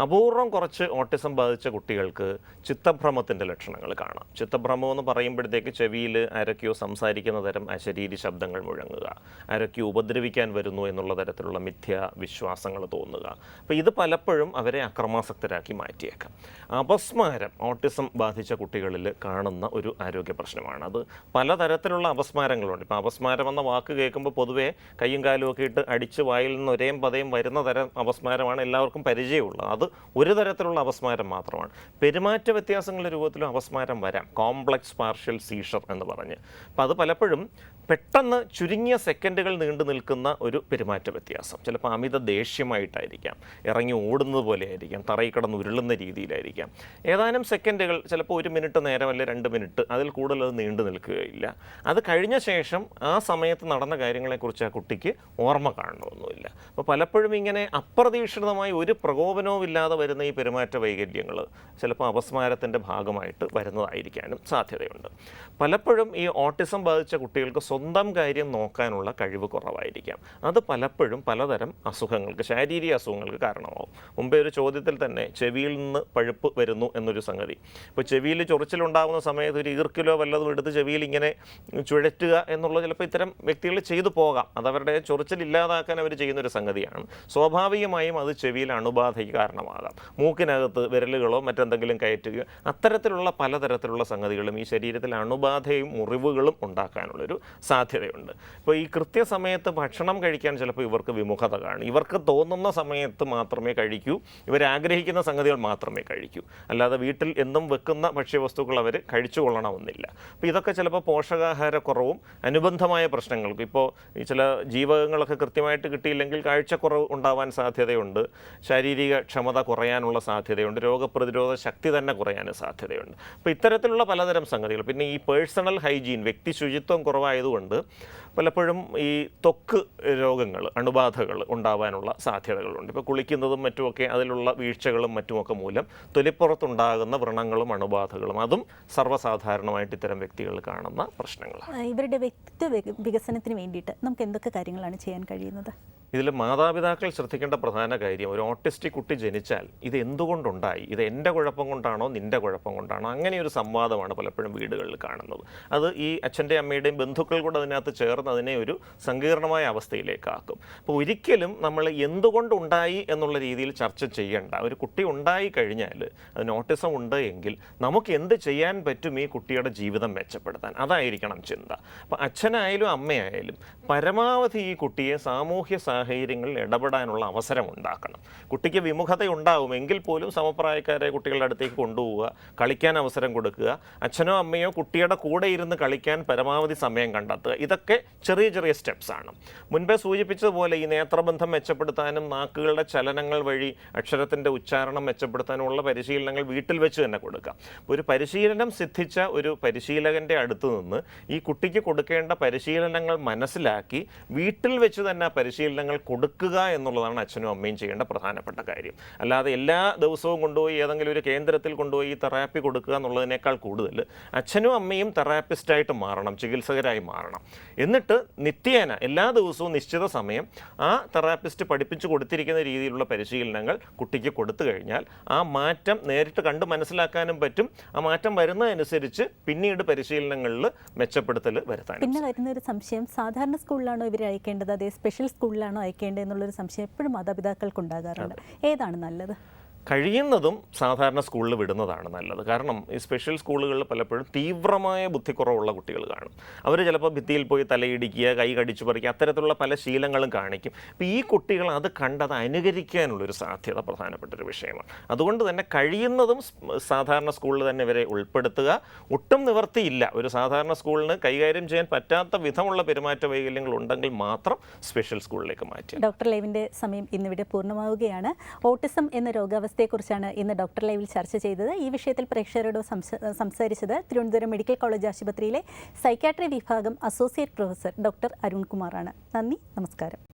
അപൂർവം കുറച്ച് ഓട്ടിസം ബാധിച്ച കുട്ടികൾക്ക് ചിത്തഭ്രമത്തിൻ്റെ ലക്ഷണങ്ങൾ കാണാം. ചിത്തഭ്രമം എന്ന് പറയുമ്പോഴത്തേക്ക് ചെവിയിൽ ആരൊക്കെയോ സംസാരിക്കുന്ന തരം അശരീരി ശബ്ദങ്ങൾ മുഴങ്ങുക, ആരൊക്കെയോ ഉപദ്രവിക്കാൻ വരുന്നു എന്നുള്ള തരത്തിലുള്ള മിഥ്യ വിശ്വാസങ്ങൾ തോന്നുക. അപ്പോൾ ഇത് പലപ്പോഴും അവരെ അക്രമാസക്തരാക്കി മാറ്റിയേക്കാം. അപസ്മാരം ഓട്ടിസം ബാധിച്ച കുട്ടികളിൽ കാണുന്ന ഒരു ആരോഗ്യ പ്രശ്നമാണ്. അത് പലതരത്തിലുള്ള അപസ്മാരങ്ങളുണ്ട്. ഇപ്പോൾ അപസ്മാരം എന്ന വാക്ക് കേൾക്കുമ്പോൾ പൊതുവേ കയ്യും കാലും ഒക്കെ ഇട്ട് അടിച്ച് വായിൽ നിന്ന് ഒരേം പതയും വരുന്ന തരം അപസ്മാരമാണ് എല്ലാവർക്കും പരിചയമുള്ളത്. അത് ഒരു തരത്തിലുള്ള അപസ്മാരം മാത്രമാണ്. പെരുമാറ്റ വ്യത്യാസങ്ങളുടെ രൂപത്തിലും അപസ്മാരം വരാം, കോംപ്ലക്സ് പാർഷ്യൽ സീഷർ എന്ന് പറഞ്ഞ്. അപ്പോൾ അത് പലപ്പോഴും പെട്ടെന്ന് ചുരുങ്ങിയ സെക്കൻഡുകൾ നീണ്ടു നിൽക്കുന്ന ഒരു പെരുമാറ്റ വ്യത്യാസം. ചിലപ്പോൾ അമിത ദേഷ്യമായിട്ടായിരിക്കാം, ഇറങ്ങി ഓടുന്നത് പോലെ ആയിരിക്കാം, തറയിൽ കിടന്ന് ഉരുളുന്ന രീതിയിലായിരിക്കാം. ഏതാനും സെക്കൻഡുകൾ, ചിലപ്പോൾ 1 മിനിറ്റ് നേരം അല്ലെ 2 മിനിറ്റ്, അതിൽ കൂടുതൽ അത് നീണ്ടു നിൽക്കുകയില്ല. അത് കഴിഞ്ഞ ശേഷം ആ സമയത്ത് നടന്ന കാര്യങ്ങളെക്കുറിച്ച് ആ കുട്ടിക്ക് ഓർമ്മ കാണണമെന്നില്ല. അപ്പോൾ പലപ്പോഴും ഇങ്ങനെ അപ്രതീക്ഷിതമായി ഒരു പ്രകോപനവും ഇല്ലാതെ വരുന്ന ഈ പെരുമാറ്റ വൈകല്യങ്ങൾ ചിലപ്പോൾ അപസ്മാരത്തിൻ്റെ ഭാഗമായിട്ട് വരുന്നതായിരിക്കാനും സാധ്യതയുണ്ട്. പലപ്പോഴും ഈ ഓട്ടിസം ബാധിച്ച കുട്ടികൾക്ക് സ്വന്തം കാര്യം നോക്കാനുള്ള കഴിവ് കുറവായിരിക്കാം. അത് പലപ്പോഴും പലതരം അസുഖങ്ങൾക്ക്, ശാരീരിക അസുഖങ്ങൾക്ക് കാരണമാവും. മുമ്പേ ഒരു ചോദ്യത്തിൽ തന്നെ ചെവിയിൽ നിന്ന് പഴുപ്പ് വരുന്നു എന്നൊരു സംഗതി. ഇപ്പോൾ ചെവിയിൽ ചൊറിച്ചിലുണ്ടാകുന്ന സമയത്ത് ഒരു ഈർക്കിലോ വല്ലതും എടുത്ത് ചെവിയിൽ ഇങ്ങനെ ചുഴറ്റുക എന്നുള്ളത് ചിലപ്പോൾ ഇത്തരം വ്യക്തികൾ ചെയ്തു പോകാം. അതവരുടെ ചൊറിച്ചിൽ ഇല്ലാതാക്കാൻ അവർ ചെയ്യുന്നൊരു സംഗതിയാണ്. സ്വാഭാവികമായും അത് ചെവിയിൽ അണുബാധയ്ക്ക് കാരണമാകാം. മൂക്കിനകത്ത് വിരലുകളോ മറ്റെന്തെങ്കിലും കയറ്റുക, അത്തരത്തിലുള്ള പലതരത്തിലുള്ള സംഗതികളും ഈ ശരീരത്തിൽ അണുബാധയും മുറിവുകളും ഉണ്ടാക്കാനുള്ളൊരു സാധ്യതയുണ്ട്. ഇപ്പോൾ ഈ കൃത്യസമയത്ത് ഭക്ഷണം കഴിക്കാൻ ചിലപ്പോൾ ഇവർക്ക് വിമുഖത കാണും. ഇവർക്ക് തോന്നുന്ന സമയത്ത് മാത്രമേ കഴിക്കൂ, ഇവരാഗ്രഹിക്കുന്ന സംഗതികൾ മാത്രമേ കഴിക്കൂ. അല്ലാതെ വീട്ടിൽ എന്നും വെക്കുന്ന ഭക്ഷ്യവസ്തുക്കൾ അവർ കഴിച്ചു കൊള്ളണമെന്നില്ല. അപ്പോൾ ഇതൊക്കെ ചിലപ്പോൾ പോഷകാഹാരക്കുറവും അനുബന്ധമായ പ്രശ്നങ്ങൾക്കും, ഇപ്പോൾ ഈ ചില ജീവകങ്ങളൊക്കെ കൃത്യമായിട്ട് കിട്ടിയില്ലെങ്കിൽ കാഴ്ചക്കുറവ് ഉണ്ടാവാൻ സാധ്യതയുണ്ട്, ശാരീരിക ക്ഷമത കുറയാനുള്ള സാധ്യതയുണ്ട്, രോഗപ്രതിരോധ ശക്തി തന്നെ കുറയാൻ സാധ്യതയുണ്ട്. അപ്പോൾ ഇത്തരത്തിലുള്ള പലതരം സംഗതികൾ. പിന്നെ ഈ പേഴ്സണൽ ഹൈജീൻ, വ്യക്തി ശുചിത്വം കുറവായതുകൊണ്ട് പലപ്പോഴും ഈ ത്വക്ക് രോഗങ്ങൾ, അണുബാധകൾ ഉണ്ടാവാനുള്ള സാധ്യതകളുണ്ട്. ഇപ്പോൾ കുളിക്കുന്നതും മറ്റുമൊക്കെ അതിലുള്ള വീഴ്ചകളും മറ്റുമൊക്കെ മൂലം തൊലിപ്പുറത്തുണ്ടാകുന്ന വ്രണങ്ങളും അണുബാധകളും അതും സർവ്വസാധാരണമായിട്ട് ഇത്തരം വ്യക്തികൾ കാണുന്ന പ്രശ്നങ്ങളാണ്. ഇവരുടെ വ്യക്തിത്വ വികസനത്തിന് വേണ്ടിയിട്ട് നമുക്ക് എന്തൊക്കെ കാര്യങ്ങളാണ് ചെയ്യാൻ കഴിയുന്നത്? ഇതിൽ മാതാപിതാക്കൾ ശ്രദ്ധിക്കേണ്ട പ്രധാന കാര്യം, ഒരു ഓട്ടിസ്റ്റിക് കുട്ടി ജനിച്ചാൽ ഇത് എന്തുകൊണ്ടുണ്ടായി, ഇത് എൻ്റെ കുഴപ്പം കൊണ്ടാണോ നിൻ്റെ കുഴപ്പം കൊണ്ടാണോ, അങ്ങനെയൊരു സംവാദമാണ് പലപ്പോഴും വീടുകളിൽ കാണുന്നത്. അത് ഈ അച്ഛൻ്റെ അമ്മയുടെയും ബന്ധുക്കൾ കൂടെ അതിനകത്ത് ചേർന്ന് അതിനെ ഒരു സങ്കീർണമായ അവസ്ഥയിലേക്കാക്കും. അപ്പോൾ ഒരിക്കലും നമ്മൾ എന്തുകൊണ്ടുണ്ടായി എന്നുള്ള രീതിയിൽ ചർച്ച ചെയ്യേണ്ട. ഒരു കുട്ടി ഉണ്ടായി കഴിഞ്ഞാൽ, അതിന് ഓട്ടിസം ഉണ്ട് എങ്കിൽ നമുക്ക് എന്ത് ചെയ്യാൻ പറ്റും ഈ കുട്ടിയുടെ ജീവിതം മെച്ചപ്പെടുത്താൻ, അതായിരിക്കണം ചിന്ത. അപ്പോൾ അച്ഛനായാലും അമ്മയായാലും പരമാവധി ഈ കുട്ടിയെ സാമൂഹ്യ സാഹചര്യങ്ങളിൽ ഇടപെടാനുള്ള അവസരം ഉണ്ടാക്കണം. കുട്ടിക്ക് വിമുഖത ഉണ്ടാവും എങ്കിൽ പോലും സമപ്രായക്കാരെ കുട്ടികളുടെ അടുത്തേക്ക് കൊണ്ടുപോവുക, കളിക്കാൻ അവസരം കൊടുക്കുക, അച്ഛനോ അമ്മയോ കുട്ടിയുടെ കൂടെ ഇരുന്ന് കളിക്കാൻ പരമാവധി സമയം കണ്ടെത്തുക. ഇതൊക്കെ ചെറിയ ചെറിയ സ്റ്റെപ്സാണ്. മുൻപേ സൂചിപ്പിച്ചതുപോലെ ഈ നേത്രബന്ധം മെച്ചപ്പെടുത്താനും നാക്കുകളുടെ ചലനങ്ങൾ വഴി അക്ഷരത്തിൻ്റെ ഉച്ചാരണം മെച്ചപ്പെടുത്താനുമുള്ള പരിശീലനങ്ങൾ വീട്ടിൽ വെച്ച് തന്നെ കൊടുക്കാം. ഒരു പരിശീലനം സിദ്ധിച്ച ഒരു പരിശീലകൻ്റെ അടുത്ത് നിന്ന് ഈ കുട്ടിക്ക് കൊടുക്കേണ്ട പരിശീലനങ്ങൾ മനസ്സിലാക്കി വീട്ടിൽ വെച്ച് തന്നെ ആ പരിശീലനങ്ങൾ കൊടുക്കുക എന്നുള്ളതാണ് അച്ഛനും അമ്മയും ചെയ്യേണ്ട പ്രധാനപ്പെട്ട കാര്യം. അല്ലാതെ എല്ലാ ദിവസവും കൊണ്ടുപോയി ഏതെങ്കിലും ഒരു കേന്ദ്രത്തിൽ കൊണ്ടുപോയി തെറാപ്പി കൊടുക്കുക എന്നുള്ളതിനേക്കാൾ കൂടുതൽ അച്ഛനും അമ്മയും തെറാപ്പിസ്റ്റായിട്ട് മാറണം, ചികിത്സകരായി മാറണം. എന്നിട്ട് നിത്യേന എല്ലാ ദിവസവും നിശ്ചിത സമയം ആ തെറാപ്പിസ്റ്റ് പഠിപ്പിച്ചു കൊടുത്തിരിക്കുന്ന രീതിയിലുള്ള പരിശീലനങ്ങൾ കുട്ടിക്ക് കൊടുത്തു കഴിഞ്ഞാൽ ആ മാറ്റം നേരിട്ട് കണ്ട് മനസ്സിലാക്കാനും പറ്റും. ആ മാറ്റം വരുന്നതനുസരിച്ച് പിന്നീട് പരിശീലനങ്ങളിൽ മെച്ചപ്പെടുത്തൽ വരുത്താനും. പിന്നെ വരുന്ന ഒരു സംശയം, സാധാരണ സ്കൂളിലാണോ ഇവരെ അയക്കേണ്ടത്, അതേ സ്പെഷ്യൽ സ്കൂളിലാണോ അയക്കേണ്ടത് എന്നുള്ളൊരു സംശയം എപ്പോഴും മാതാപിതാക്കൾക്ക് ഉണ്ടാകാറുണ്ട്. ഏതാണ് നല്ലത്? കഴിയുന്നതും സാധാരണ സ്കൂളിൽ വിടുന്നതാണ് നല്ലത്. കാരണം ഈ സ്പെഷ്യൽ സ്കൂളുകളിൽ പലപ്പോഴും തീവ്രമായ ബുദ്ധിക്കുറവുള്ള കുട്ടികൾ കാണും. അവർ ചിലപ്പോൾ ഭിത്തിയിൽ പോയി തലയിടിക്കുക, കൈ കടിച്ചു പറിക്കുക, അത്തരത്തിലുള്ള പല ശീലങ്ങളും കാണിക്കും. അപ്പോൾ ഈ കുട്ടികൾ അത് കണ്ടത് അനുകരിക്കാനുള്ളൊരു സാധ്യത പ്രധാനപ്പെട്ടൊരു വിഷയമാണ്. അതുകൊണ്ട് തന്നെ കഴിയുന്നതും സാധാരണ സ്കൂളിൽ തന്നെ ഇവരെ ഉൾപ്പെടുത്തുക. ഒട്ടും നിവർത്തിയില്ല, ഒരു സാധാരണ സ്കൂളിന് കൈകാര്യം ചെയ്യാൻ പറ്റാത്ത വിധമുള്ള പെരുമാറ്റ വൈകല്യങ്ങൾ ഉണ്ടെങ്കിൽ മാത്രം സ്പെഷ്യൽ സ്കൂളിലേക്ക് മാറ്റുക. ഡോക്ടർ ലൈവിൻ്റെ സമയം ഇന്നിവിടെ പൂർണ്ണമാവുകയാണ്. ഓട്ടിസം എന്ന രോഗാവസ്ഥയെക്കുറിച്ചാണ് ഇന്ന് ഡോക്ടർ ലൈവിൽ ചർച്ച ചെയ്തത്. ഈ വിഷയത്തിൽ പ്രേക്ഷകരോട് സംസാരിച്ചത് തിരുവനന്തപുരം മെഡിക്കൽ കോളേജ് ആശുപത്രിയിലെ സൈക്യാട്രി വിഭാഗം അസോസിയേറ്റ് പ്രൊഫസർ ഡോക്ടർ അരുൺകുമാറാണ്. നന്ദി, നമസ്കാരം.